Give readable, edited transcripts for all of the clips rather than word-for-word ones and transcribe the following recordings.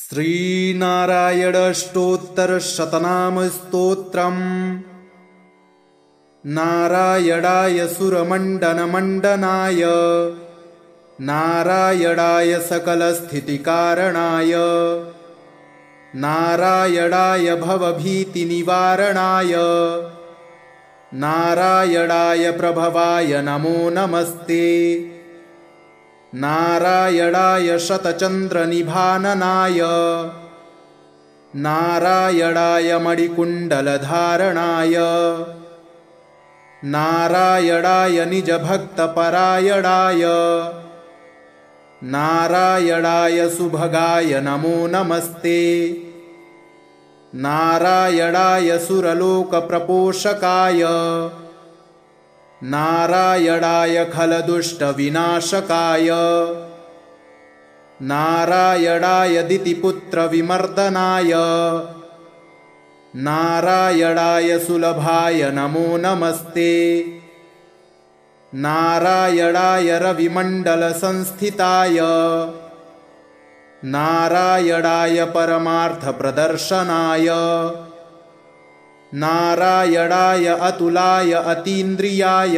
श्रीनारायणष्टोत्तरशतनामस्तोत्रम् नारायणाय सुरमण्डनमण्डनाय नारायणाय सकलस्थितिकारणाय नारायणाय भवभीतिनिवारणाय नारायणाय प्रभवाय नमो नमस्ते। नारायणाय शतचन्द्रनिभाननाय नारायणाय मणिकुण्डलधारणाय नारायणाय निजभक्तपरायणाय नारायणाय सुभगाय नमो नमस्ते। नारायणाय सुरलोकप्रपोषकाय नारायणाय खलदुष्टविनाशकाय नारायणाय दितिपुत्रविमर्दनाय नारायणाय सुलभाय नमो नमस्ते। नारायणाय रविमण्डलसंस्थिताय नारायणाय परमार्थप्रदर्शनाय नारायणाय अतुलाय अतीन्द्रियाय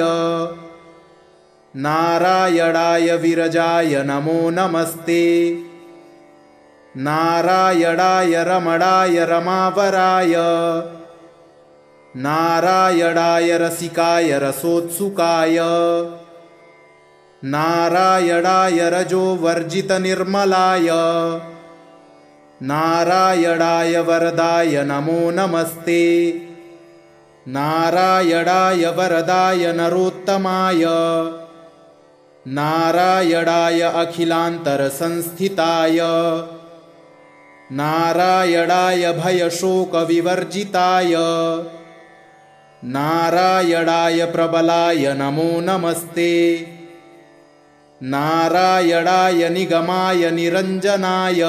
नारायणाय विरजाय नमो नमस्ते। नारायणाय रमणाय रमावराय नारायणाय रसिकाय रसोत्सुकाय नारायणाय रजोवर्जितनिर्मलाय नारायणाय वरदाय नमो नमस्ते। नारायणाय वरदाय नरोत्तमाय नारायणाय अखिलान्तरसंस्थिताय नारायणाय भयशोकविवर्जिताय नारायणाय प्रबलाय नमो नमस्ते। नारायणाय निगमाय निरञ्जनाय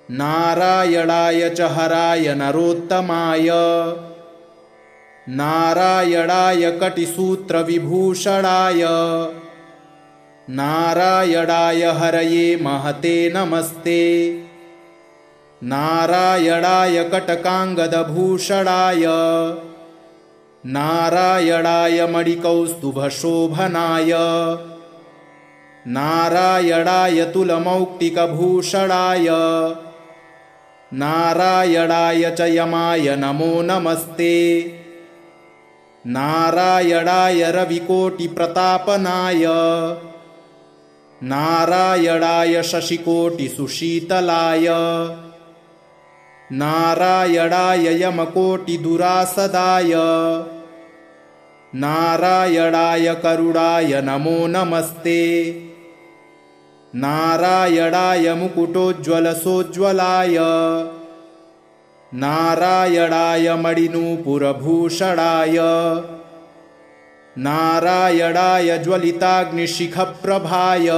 नारायणाय च हराय नरोत्तमाय नारायणाय कटिसूत्रविभूषणाय नारायणाय हरये महते नमस्ते। नारायणाय कटकाङ्गदभूषणाय नारायणाय मणिकौस्तुभशोभनाय नारायणाय तुलमौक्तिकभूषणाय नारायणाय च यमाय नमो नमस्ते। नारायणाय रविकोटिप्रतापनाय नारायणाय शशिकोटिसुशीतलाय नारायणाय यमकोटिदुरासदाय नारायणाय करुणाय नमो नमस्ते। नारायणाय मुकुटोज्ज्वलसोज्ज्वलाय नारायणाय मणिनूपुरभूषणाय नारायणाय ज्वलिताग्निशिखप्रभाय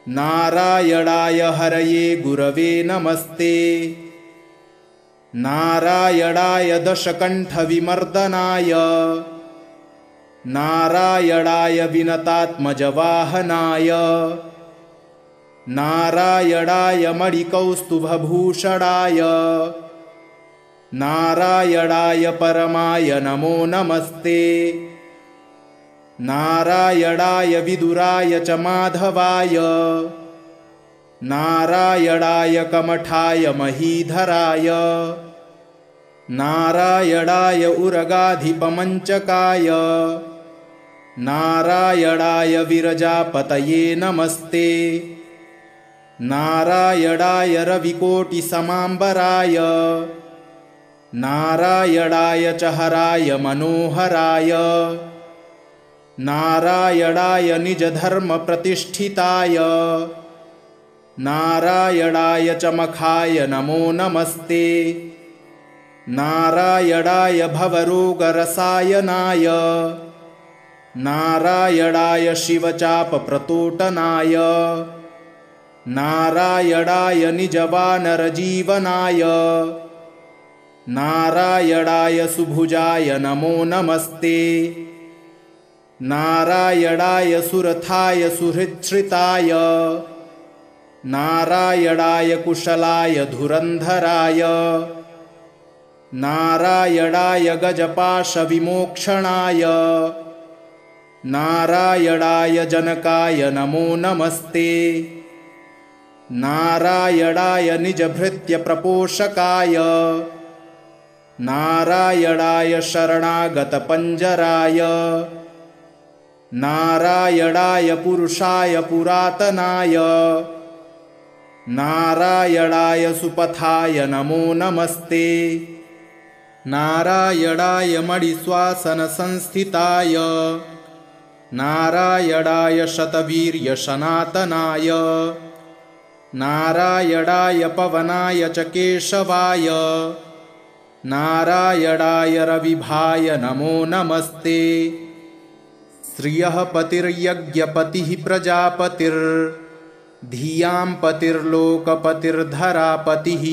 नारायणाय हरये गुरवे नमस्ते। नारायणाय दशकण्ठविमर्दनाय नारायणाय विनतात्मजवाहनाय नारायणाय मणिकौस्तुभभूषणाय नारायणाय परमाय नमो नमस्ते। नारायणाय विदुराय च माधवाय नारायणाय कमठाय महीधराय नारायणाय उरगाधिपमञ्चकाय नारायणाय विरजापतये नमस्ते। नारायणाय रविकोटिसमाम्बराय नारायणाय च हराय मनोहराय नारायणाय निजधर्मप्रतिष्ठिताय नारायणाय च मखाय नमो नमस्ते। नारायणाय भवरोगरसायनाय नारायणाय शिवचापप्रतोटनाय नारायणाय निजवानरजीवनाय नारायणाय सुभुजाय नमो नमस्ते। नारायणाय सुरथाय सुहृच्छ्रिताय नारायणाय कुशलाय धुरन्धराय नारायणाय गजपाशविमोक्षणाय नारायणाय जनकाय नमो नमस्ते नारायणाय निजभृत्यप्रपोषकाय नारायणाय शरणागतपञ्जराय नारायणाय पुरुषाय पुरातनाय नारायणाय सुपथाय नमो नमस्ते नारायणाय मणिश्वासनसंस्थिताय नारायणाय शतवीर्यसनातनाय नारायणाय पवनाय च केशवाय नारायणाय रविभाय नमो नमस्ते श्रियः पतिर्यज्ञपतिः प्रजापतिर्धियां पतिर्लोकपतिर्धरापतिः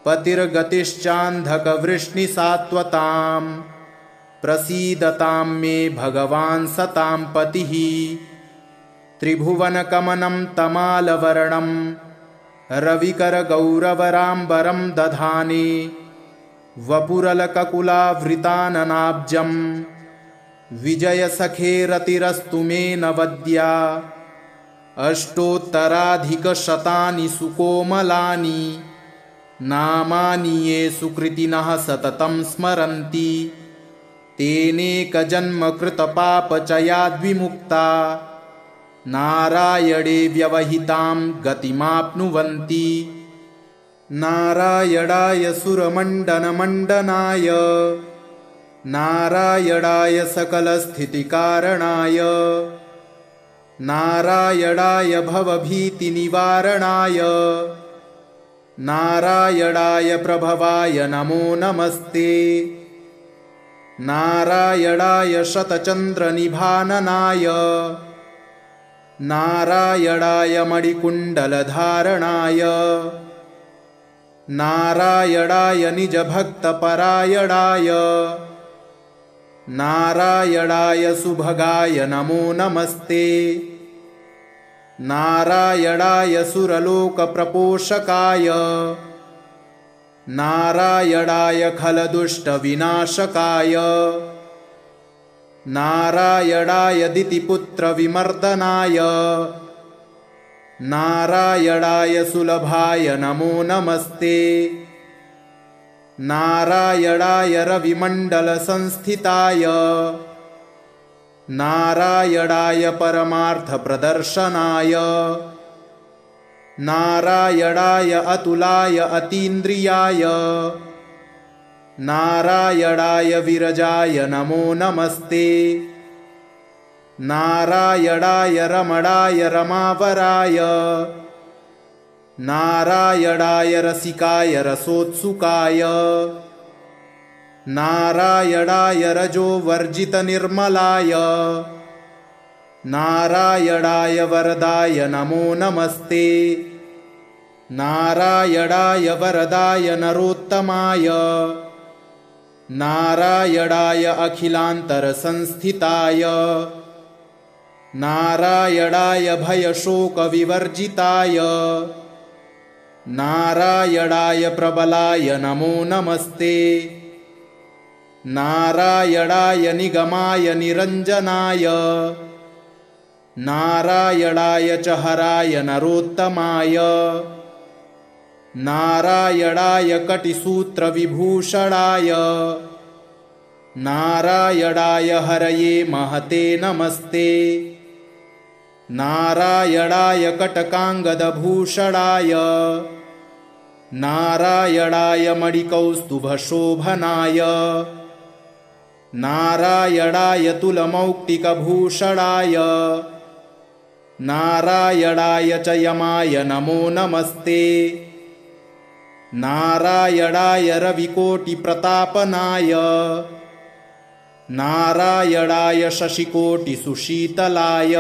पतिर्गतिश्चान्धकवृष्णिसात्वतां प्रसीदतां मे भगवान् सतां पतिः त्रिभुवनकमनं तमालवर्णं रविकरगौरवराम्बरं दधाने वपुरलककुलावृताननाब्जं विजयसखेरतिरस्तु मे नवद्या अष्टोत्तराधिकशतानि सुकोमलानि नामानि ये सुकृतिनः सततं स्मरन्ति तेनेकजन्मकृतपापचयाद्विमुक्ता नारायणे व्यवहितां गतिमाप्नुवन्ति नारायणाय सुरमण्डनमण्डनाय नारायणाय सकलस्थितिकारणाय नारायणाय भवभीतिनिवारणाय नारायणाय प्रभवाय नमो नमस्ते नारायणाय शतचन्द्रनिभाननाय नारायणाय मणिकुण्डलधारणाय नारायणाय निजभक्तपरायणाय नारायणाय सुभगाय नमो नमस्ते नारायणाय सुरलोकप्रपोषकाय नारायणाय खलदुष्टविनाशकाय नारायणाय दितिपुत्रविमर्दनाय नारायणाय सुलभाय नमो नमस्ते नारायणाय रविमण्डलसंस्थिताय नारायणाय परमार्थप्रदर्शनाय नारायणाय अतुलाय अतीन्द्रियाय नारायणाय विरजाय नमो नमस्ते नारायणाय रमणाय रमावराय नारायणाय रसिकाय रसोत्सुकाय नारायणाय रजोवर्जितनिर्मलाय नारायणाय वरदाय नमो नमस्ते नारायणाय वरदाय नरोत्तमाय नारायणाय अखिलान्तरसंस्थिताय नारायणाय भयशोकविवर्जिताय नारायणाय प्रबलाय नमो नमस्ते नारायणाय निगमाय निरञ्जनाय नारायणाय च हराय नरोत्तमाय नारायणाय कटिसूत्रविभूषणाय नारायणाय हरये महते नमस्ते नारायणाय कटकाङ्गदभूषणाय नारायणाय मणिकौस्तुभशोभनाय नारायणाय तुलमौक्तिकभूषणाय नारायणाय च यमाय नमो नमस्ते नारायणाय रविकोटिप्रतापनाय नारायणाय शशिकोटिसुशीतलाय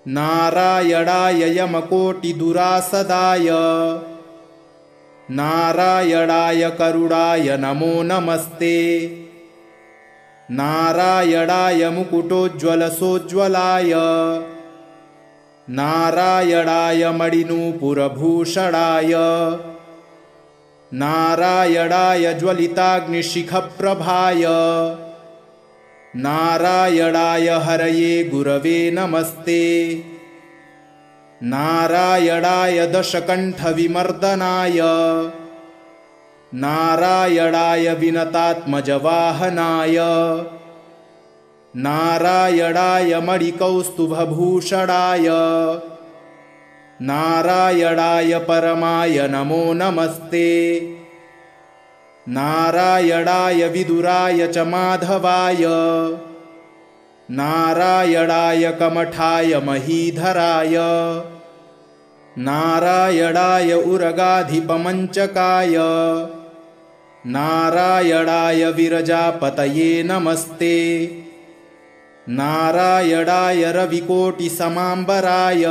नारायणाय यमकोटिदुरासदाय नारायणाय करुणाय नमो नमस्ते नारायणाय मुकुटोज्ज्वलसोज्ज्वलाय नारायणाय मणिनूपुरभूषणाय नारायणाय ज्वलिताग्निशिखप्रभाय नारायणाय हरये गुरवे नमस्ते नारायणाय दशकण्ठविमर्दनाय नारायणाय विनतात्मजवाहनाय नारायणाय मणिकौस्तुभभूषणाय नारायणाय परमाय नमो नमस्ते नारायणाय विदुराय च माधवाय नारायणाय कमठाय महीधराय नारायणाय उरगाधिपमञ्चकाय नारायणाय विरजापतये नमस्ते नारायणाय रविकोटिसमाम्बराय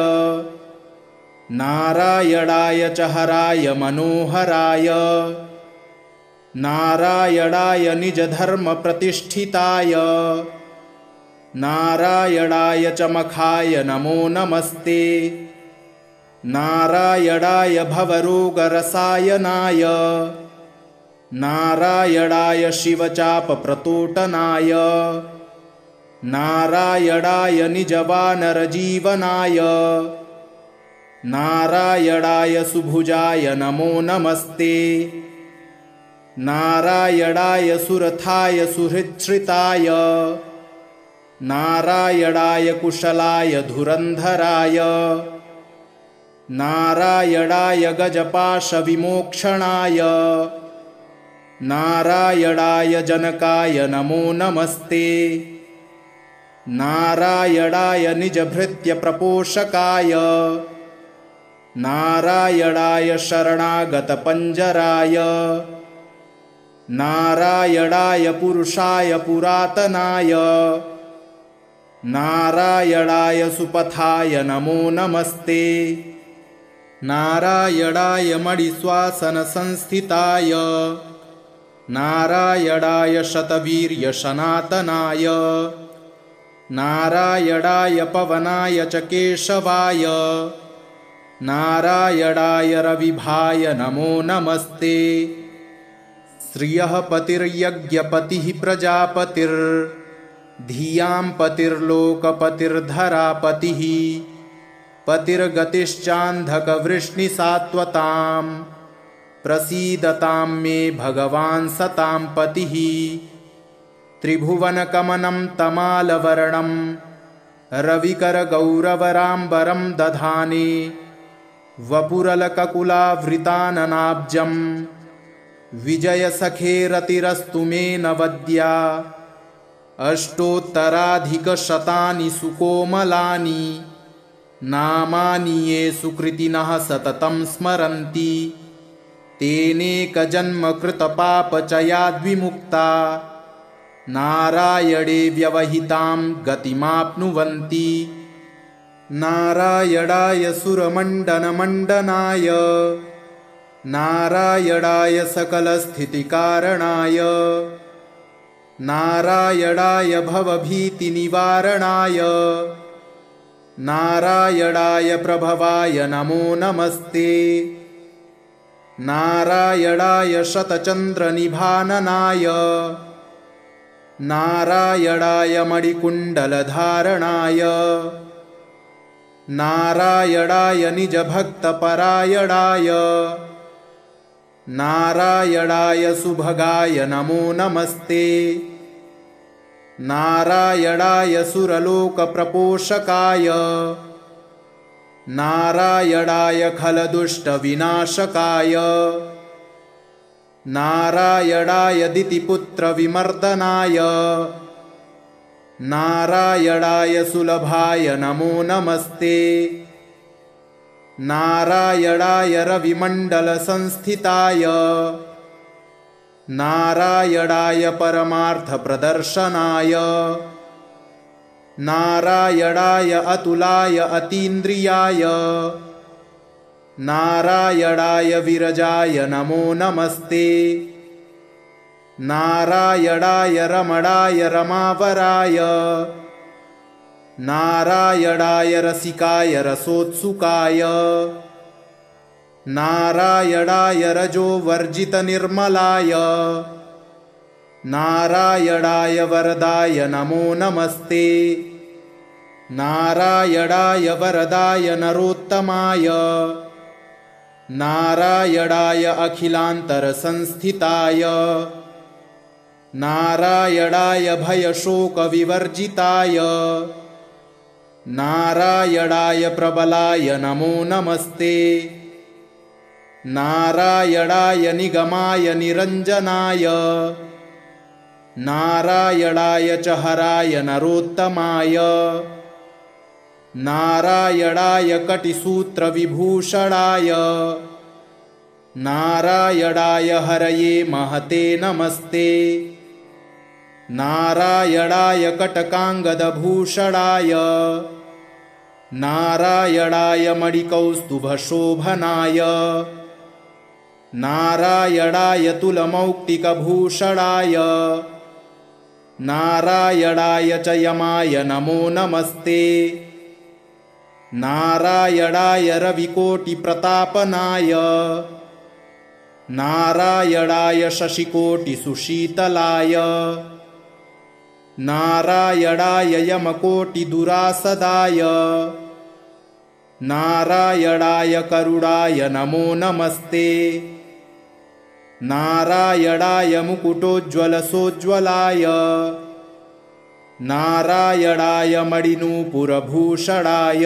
नारायणाय च हराय मनोहराय नारायणाय निजधर्मप्रतिष्ठिताय नारायणाय च मखाय नमो नमस्ते नारायणाय भवरोगरसायनाय नारायणाय शिवचापप्रतोटनाय नारायणाय निजवानरजीवनाय नारायणाय सुभुजाय नमो नमस्ते नारायणाय सुरथाय सुहृच्छ्रिताय नारायणाय कुशलाय धुरन्धराय नारायणाय गजपाशविमोक्षणाय नारायणाय जनकाय नमो नमस्ते नारायणाय निजभृत्यप्रपोषकाय नारायणाय शरणागतपञ्जराय नारायणाय पुरुषाय पुरातनाय नारायणाय सुपथाय नमो नमस्ते नारायणाय मणिश्वासनसंस्थिताय नारायणाय शतवीर्यसनातनाय नारायणाय पवनाय च केशवाय नारायणाय रविभाय नमो नमस्ते श्रियः पतिर्यज्ञपतिः प्रजापतिर्धियां पतिर्लोकपतिर्धरापतिः पतिर्गतिश्चान्धकवृष्णिसात्वतां प्रसीदतां मे भगवान् सतां पतिः त्रिभुवनकमनं तमालवर्णं रविकरगौरवराम्बरं दधाने वपुरलककुलावृताननाब्जं विजयसखेरतिरस्तु मे नवद्या अष्टोत्तराधिकशतानि सुकोमलानि नामानि ये सुकृतिनः सततं स्मरन्ति तेनेकजन्मकृतपापचयाद्विमुक्ता नारायणे व्यवहितां गतिमाप्नुवन्ति नारायणाय सुरमण्डनमण्डनाय नारायणाय सकलस्थितिकारणाय नारायणाय भवभीतिनिवारणाय नारायणाय प्रभवाय नमो नमस्ते नारायणाय शतचन्द्रनिभाननाय नारायणाय मणिकुण्डलधारणाय नारायणाय निजभक्तपरायणाय नारायणाय सुभगाय नमो नमस्ते नारायणाय सुरलोकप्रपोषकाय नारायणाय खलदुष्टविनाशकाय नारायणाय दितिपुत्रविमर्दनाय नारायणाय सुलभाय नमो नमस्ते नारायणाय रविमण्डलसंस्थिताय नारायणाय परमार्थप्रदर्शनाय नारायणाय अतुलाय अतीन्द्रियाय नारायणाय विरजाय नमो नमस्ते नारायणाय रमणाय रमावराय नारायणाय रसिकाय रसोत्सुकाय नारायणाय रजोवर्जितनिर्मलाय नारायणाय वरदाय नमो नमस्ते नारायणाय वरदाय नरोत्तमाय नारायणाय अखिलान्तरसंस्थिताय नारायणाय भयशोकविवर्जिताय नारायणाय प्रबलाय नमो नमस्ते नारायणाय निगमाय निरञ्जनाय नारायणाय च हराय नरोत्तमाय नारायणाय कटिसूत्रविभूषणाय नारायणाय हरये महते नमस्ते नारायणाय कटकाङ्गदभूषणाय नारायणाय मणिकौस्तुभशोभनाय नारायणाय तुलमौक्तिकभूषणाय नारायणाय च यमाय नमो नमस्ते नारायणाय रविकोटिप्रतापनाय नारायणाय शशिकोटिसुशीतलाय नारायणाय यमकोटिदुरासदाय नारायणाय करुणाय नमो नमस्ते नारायणाय मुकुटोज्ज्वलसोज्ज्वलाय नारायणाय मणिनूपुरभूषणाय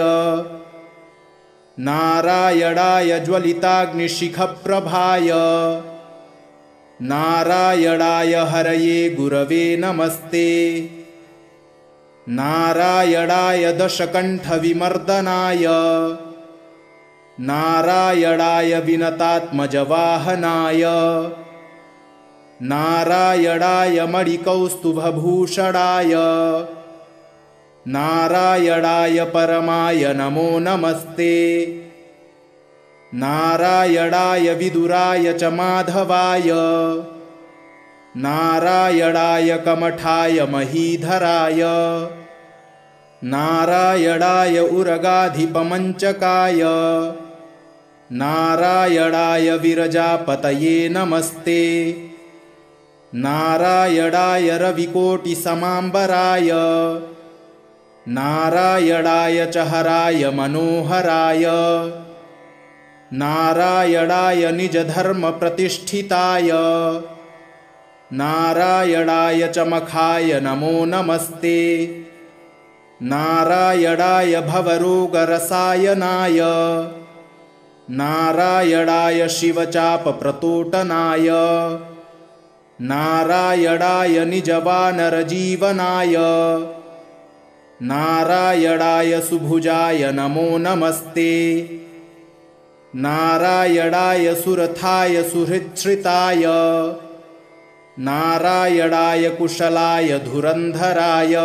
नारायणाय ज्वलिताग्निशिखप्रभाय नारायणाय हरये गुरवे नमस्ते नारायणाय दशकण्ठविमर्दनाय नारायणाय विनतात्मजवाहनाय नारायणाय मणिकौस्तुभभूषणाय नारायणाय परमाय नमो नमस्ते नारायणाय विदुराय च माधवाय नारायणाय कमठाय महीधराय नारायणाय उरगाधिपमञ्चकाय नारायणाय विरजापतये नमस्ते नारायणाय रविकोटिसमाम्बराय नारायणाय च हराय मनोहराय नारायणाय निजधर्मप्रतिष्ठिताय नारायणाय च मखाय नमो नमस्ते नारायणाय भवरोगरसायनाय नारायणाय शिवचापप्रतोटनाय नारायणाय निजवानरजीवनाय नारायणाय सुभुजाय नमो नमस्ते नारायणाय सुरथाय सुहृच्छ्रिताय नारायणाय कुशलाय धुरन्धराय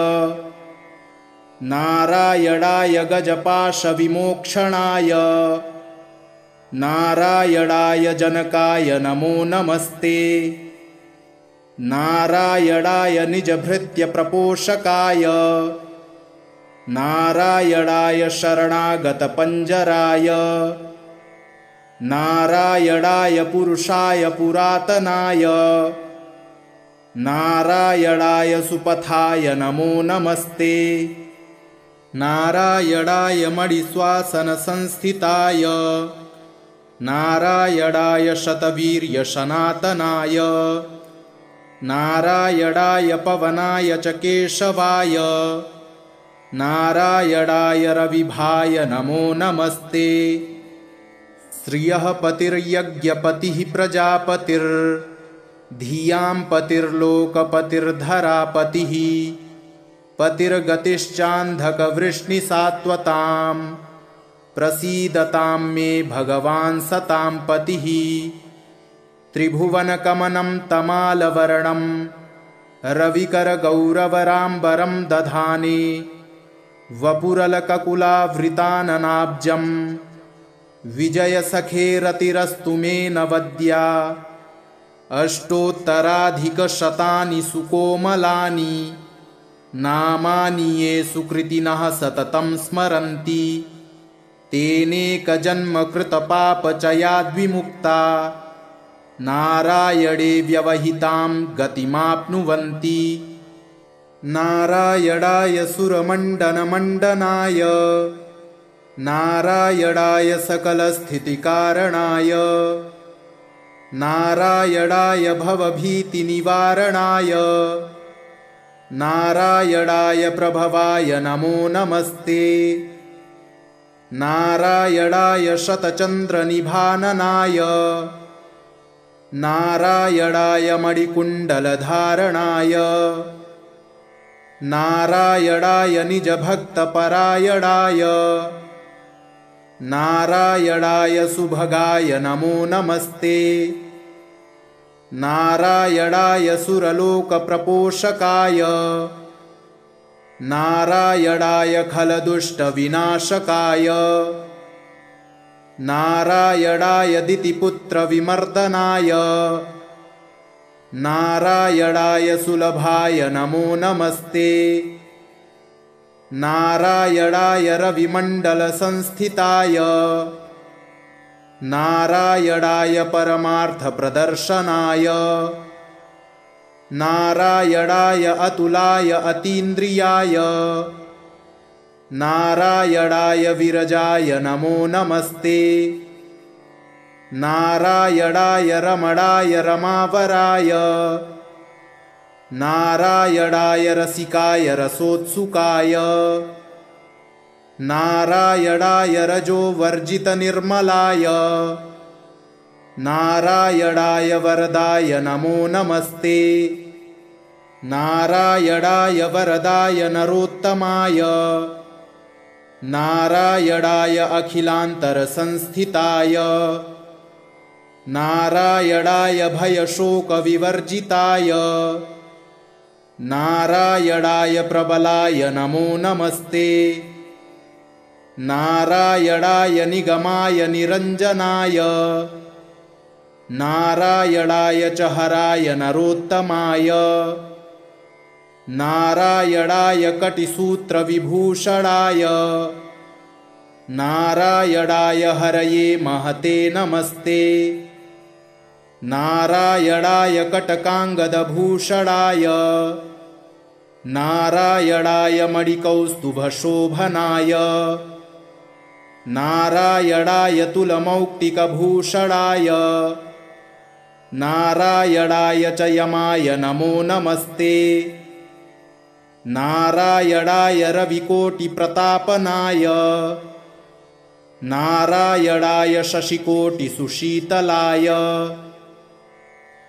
नारायणाय गजपाशविमोक्षणाय नारायणाय जनकाय नमो नमस्ते नारायणाय निजभृत्यप्रपोषकाय नारायणाय शरणागतपञ्जराय नारायणाय पुरुषाय पुरातनाय नारायणाय सुपथाय नमो नमस्ते नारायणाय मणिश्वासनसंस्थिताय नारायणाय शतवीर्यसनातनाय नारायणाय पवनाय च केशवाय नारायणाय रविभाय नमो नमस्ते श्रियः पतिर्यज्ञपतिः प्रजापतिर्धियां पतिर्लोकपतिर्धरापतिः पतिर्गतिश्चान्धकवृष्णिसात्वतां प्रसीदतां मे भगवान् सतां पतिः त्रिभुवनकमनं तमालवर्णं रविकरगौरवराम्बरं दधाने वपुरलककुलावृताननाब्जं विजयसखेरतिरस्तु मे नवद्या अष्टोत्तराधिकशतानि सुकोमलानि नामानि ये सुकृतिनः सततं स्मरन्ति तेनेकजन्मकृतपापचयाद्विमुक्ता नारायणे व्यवहितां गतिमाप्नुवन्ति। नारायणाय सुरमण्डनमण्डनाय नारायणाय सकलस्थितिकारणाय नारायणाय भवभीतिनिवारणाय नारायणाय प्रभवाय नमो नमस्ते। नारायणाय शतचन्द्रनिभाननाय नारायणाय मणिकुण्डलधारणाय नारायणाय निजभक्तपरायणाय नारायणाय सुभगाय नमो नमस्ते। नारायणाय सुरलोकप्रपोषकाय नारायणाय खलदुष्टविनाशकाय नारायणाय दितिपुत्रविमर्दनाय नारायणाय सुलभाय नमो नमस्ते। नारायणाय रविमण्डलसंस्थिताय नारायणाय परमार्थप्रदर्शनाय नारायणाय अतुलाय अतीन्द्रियाय नारायणाय विरजाय नमो नमस्ते। नारायणाय रमणाय रमावराय नारायणाय रसिकाय रसोत्सुकाय नारायणाय रजोवर्जितनिर्मलाय नारायणाय वरदाय नमो नमस्ते। नारायणाय वरदाय नरोत्तमाय नारायणाय अखिलान्तरसंस्थिताय नारायणाय भयशोकविवर्जिताय नारायणाय प्रबलाय नमो नमस्ते। नारायणाय निगमाय निरञ्जनाय नारायणाय च हराय नरोत्तमाय नारायणाय कटिसूत्रविभूषणाय नारायणाय हरये महते नमस्ते। नारायणाय कटकाङ्गदभूषणाय नारायणाय मणिकौस्तुभशोभनाय नारायणाय तुलमौक्तिकभूषणाय नारायणाय च यमाय नमो नमस्ते। नारायणाय रविकोटिप्रतापनाय नारायणाय शशिकोटिसुशीतलाय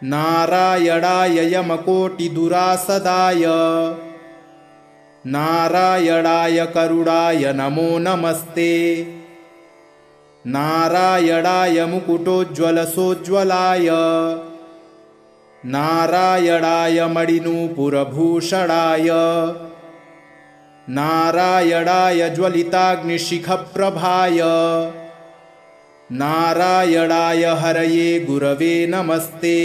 नारायणाय यमकोटिदुरासदाय नारायणाय करुणाय नमो नमस्ते। नारायणाय मुकुटोज्ज्वलसोज्ज्वलाय नारायणाय मणिनूपुरभूषणाय नारायणाय ज्वलिताग्निशिखप्रभाय नारायणाय हरये गुरवे नमस्ते।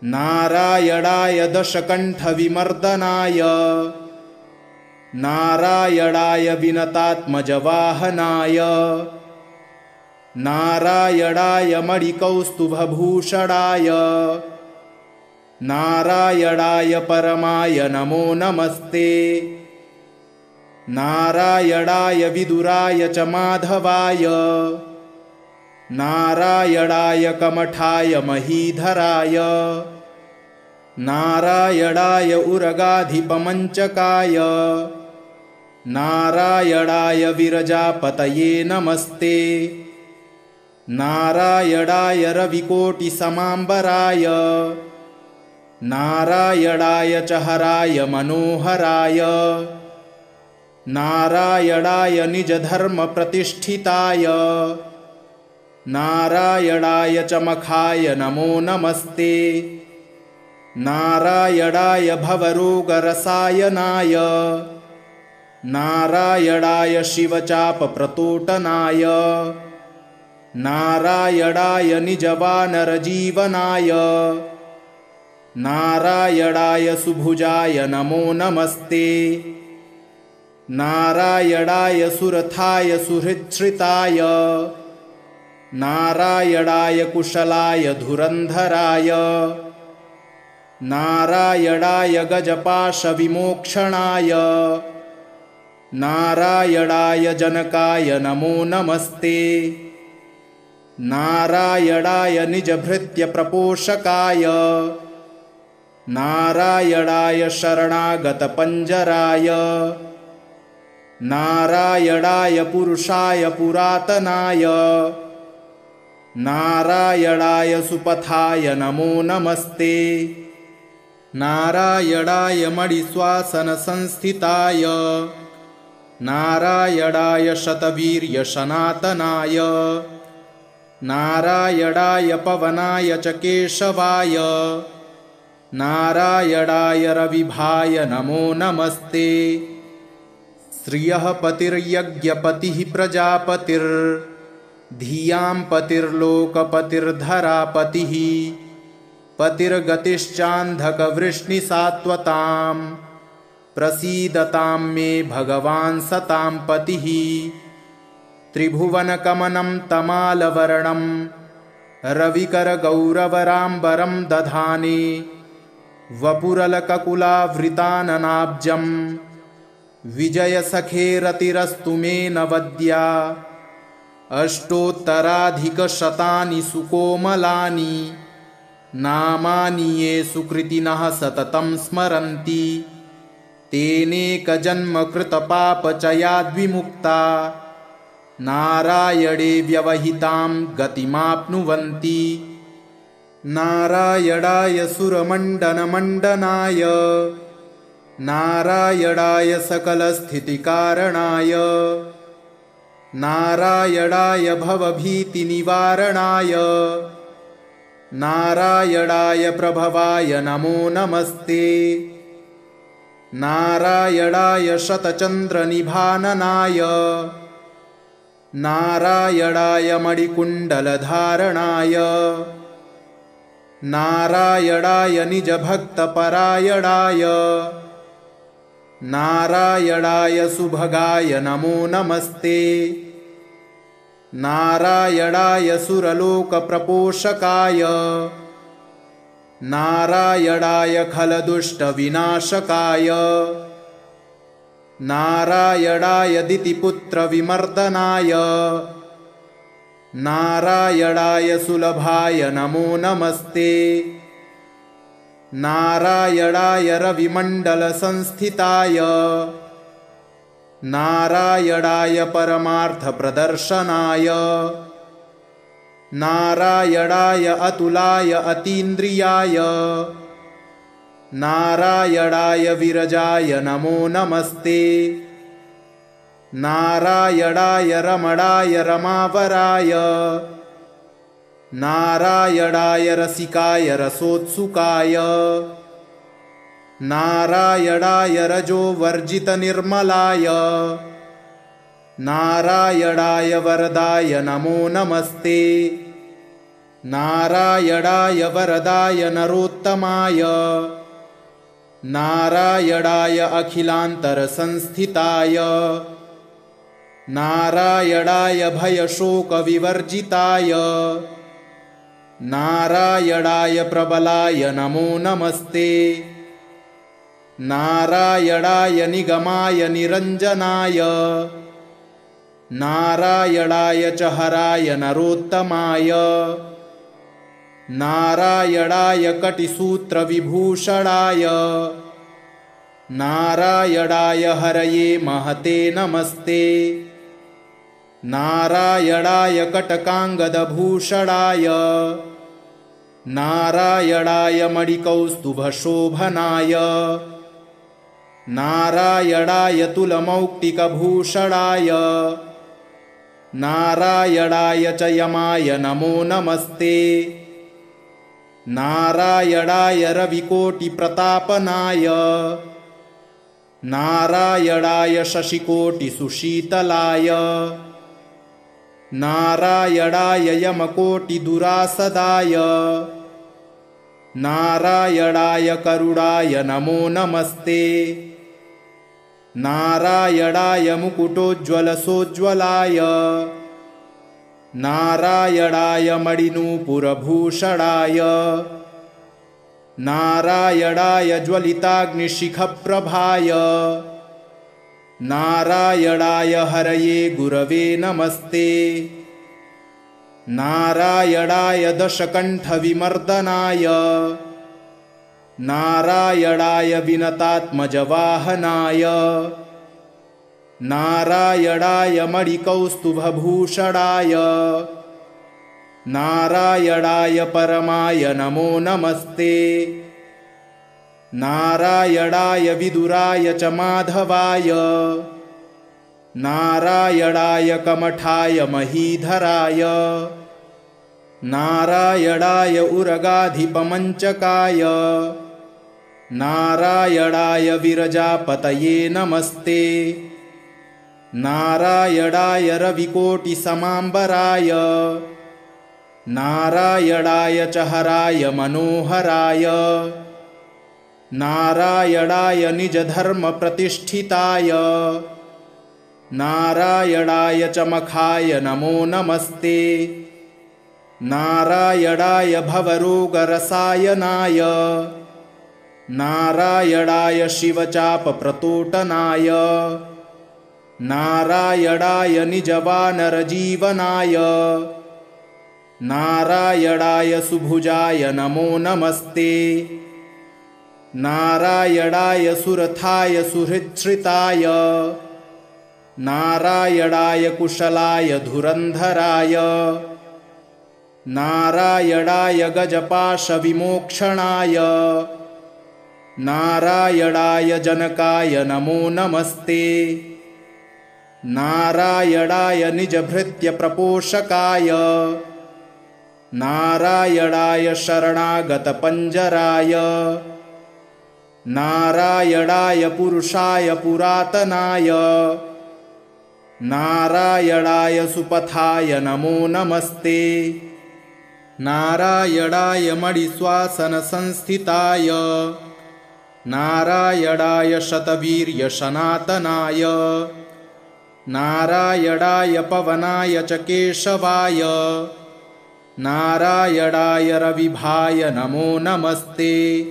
नारायणाय दशकण्ठविमर्दनाय नारायणाय विनतात्मजवाहनाय नारायणाय मणिकौस्तुभभूषणाय नारायणाय परमाय नमो नमस्ते। नारायणाय विदुराय च माधवाय नारायणाय कमठाय महीधराय नारायणाय उरगाधिपमञ्चकाय नारायणाय विरजापतये नमस्ते। नारायणाय रविकोटिसमाम्बराय नारायणाय च हराय मनोहराय नारायणाय निजधर्मप्रतिष्ठिताय नारायणाय च मखाय नमो नमस्ते। नारायणाय भवरोगरसायनाय नारायणाय शिवचापप्रतोटनाय नारायणाय निजवानरजीवनाय नारायणाय सुभुजाय नमो नमस्ते। नारायणाय सुरथाय सुहृच्छ्रिताय नारायणाय कुशलाय धुरन्धराय नारायणाय गजपाशविमोक्षणाय नारायणाय जनकाय नमो नमस्ते। नारायणाय निजभृत्यप्रपोषकाय नारायणाय शरणागतपञ्जराय नारायणाय पुरुषाय पुरातनाय नारायणाय सुपथाय नमो नमस्ते। नारायणाय मणिश्वासनसंस्थिताय नारायणाय शतवीर्यसनातनाय नारायणाय पवनाय च केशवाय नारायणाय रविभाय नमो नमस्ते। श्रियः पतिर्यज्ञपतिः प्रजापतिर्धियां पतिर्लोकपतिर्धरापतिः पतिर्गतिश्चान्धकवृष्णिसात्वतां प्रसीदतां मे भगवान् सतां पतिः। त्रिभुवनकमनं तमालवर्णं रविकरगौरवराम्बरं दधाने वपुरलककुलावृताननाब्जं विजयसखेरतिरस्तु मे नवद्या। अष्टोत्तराधिकशतानि सुकोमलानि नामानि ये सुकृतिनः सततं स्मरन्ति तेनेकजन्मकृतपापचयाद्विमुक्ता नारायणे व्यवहितां गतिमाप्नुवन्ति। नारायणाय सुरमण्डनमण्डनाय नारायणाय सकलस्थितिकारणाय नारायणाय भवभीतिनिवारणाय नारायणाय प्रभवाय नमो नमस्ते। नारायणाय शतचन्द्रनिभाननाय नारायणाय मणिकुण्डलधारणाय नारायणाय निजभक्तपरायणाय नारायणाय सुभगाय नमो नमस्ते। नारायणाय सुरलोकप्रपोषकाय नारायणाय खलदुष्टविनाशकाय नारायणाय दितिपुत्रविमर्दनाय नारायणाय सुलभाय नमो नमस्ते। नारायणाय रविमण्डलसंस्थिताय नारायणाय परमार्थप्रदर्शनाय नारायणाय अतुलाय अतीन्द्रियाय नारायणाय विरजाय नमो नमस्ते। नारायणाय रमणाय रमावराय नारायणाय रसिकाय रसोत्सुकाय नारायणाय रजोवर्जितनिर्मलाय नारायणाय वरदाय नमो नमस्ते। नारायणाय वरदाय नरोत्तमाय नारायणाय अखिलान्तरसंस्थिताय नारायणाय भयशोकविवर्जिताय नारायणाय प्रबलाय नमो नमस्ते। नारायणाय निगमाय निरञ्जनाय नारायणाय च हराय नरोत्तमाय नारायणाय कटिसूत्रविभूषणाय नारायणाय हरये महते नमस्ते। नारायणाय कटकाङ्गदभूषणाय नारायणाय मणिकौस्तुभशोभनाय नारायणाय तुलमौक्तिकभूषणाय नारायणाय च यमाय नमो नमस्ते। नारायणाय रविकोटिप्रतापनाय नारायणाय शशिकोटिसुशीतलाय नारायणाय यमकोटिदुरासदाय नारायणाय करुणाय नमो नमस्ते। नारायणाय मुकुटोज्ज्वलसोज्ज्वलाय नारायणाय मणिनूपुरभूषणाय नारायणाय ज्वलिताग्निशिखप्रभाय नारायणाय हरये गुरवे नमस्ते। नारायणाय दशकण्ठविमर्दनाय नारायणाय विनतात्मजवाहनाय नारायणाय मणिकौस्तुभभूषणाय नारायणाय परमाय नमो नमस्ते। नारायणाय विदुराय च माधवाय नारायणाय कमठाय महीधराय नारायणाय उरगाधिपमञ्चकाय नारायणाय विरजापतये नमस्ते। नारायणाय रविकोटिसमाम्बराय नारायणाय च हराय मनोहराय नारायणाय निजधर्मप्रतिष्ठिताय नारायणाय च मखाय नमो नमस्ते। नारायणाय भवरोगरसायनाय नारायणाय शिवचापप्रतोटनाय नारायणाय निजवानरजीवनाय नारायणाय सुभुजाय नमो नमस्ते। नारायणाय सुरथाय सुहृच्छ्रिताय नारायणाय कुशलाय धुरन्धराय नारायणाय गजपाशविमोक्षणाय नारायणाय जनकाय नमो नमस्ते। नारायणाय निजभृत्यप्रपोषकाय नारायणाय शरणागतपञ्जराय नारायणाय पुरुषाय पुरातनाय नारायणाय सुपथाय नमो नमस्ते। नारायणाय मणिश्वासनसंस्थिताय नारायणाय शतवीर्यसनातनाय नारायणाय पवनाय च केशवाय नारायणाय रविभाय नमो नमस्ते।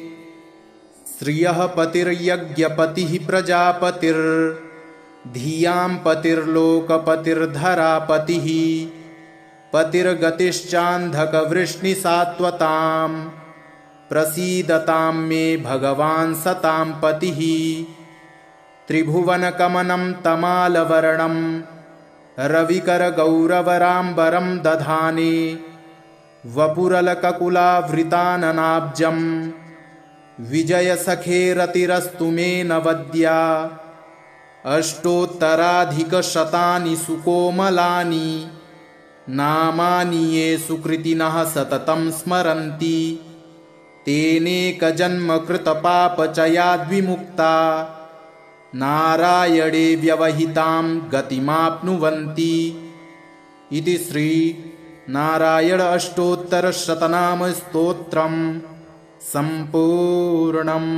श्रियः पतिर्यज्ञपतिः प्रजापतिर्धियां पतिर्लोकपतिर्धरापतिः पतिर्गतिश्चान्धकवृष्णिसात्वतां प्रसीदतां मे भगवान् सतां पतिः। त्रिभुवनकमनं तमालवर्णं रविकरगौरवराम्बरं दधाने वपुरलककुलावृताननाब्जं विजयसखेरतिरस्तु मे नवद्या। अष्टोत्तराधिकशतानि सुकोमलानि नामानि ये सुकृतिनः सततं स्मरन्ति तेनेकजन्मकृतपापचयाद्विमुक्ता नारायणे व्यवहितां गतिमाप्नुवन्ति। इति श्री नारायण अष्टोत्तरशतनामस्तोत्रम् सम्पूर्णम्।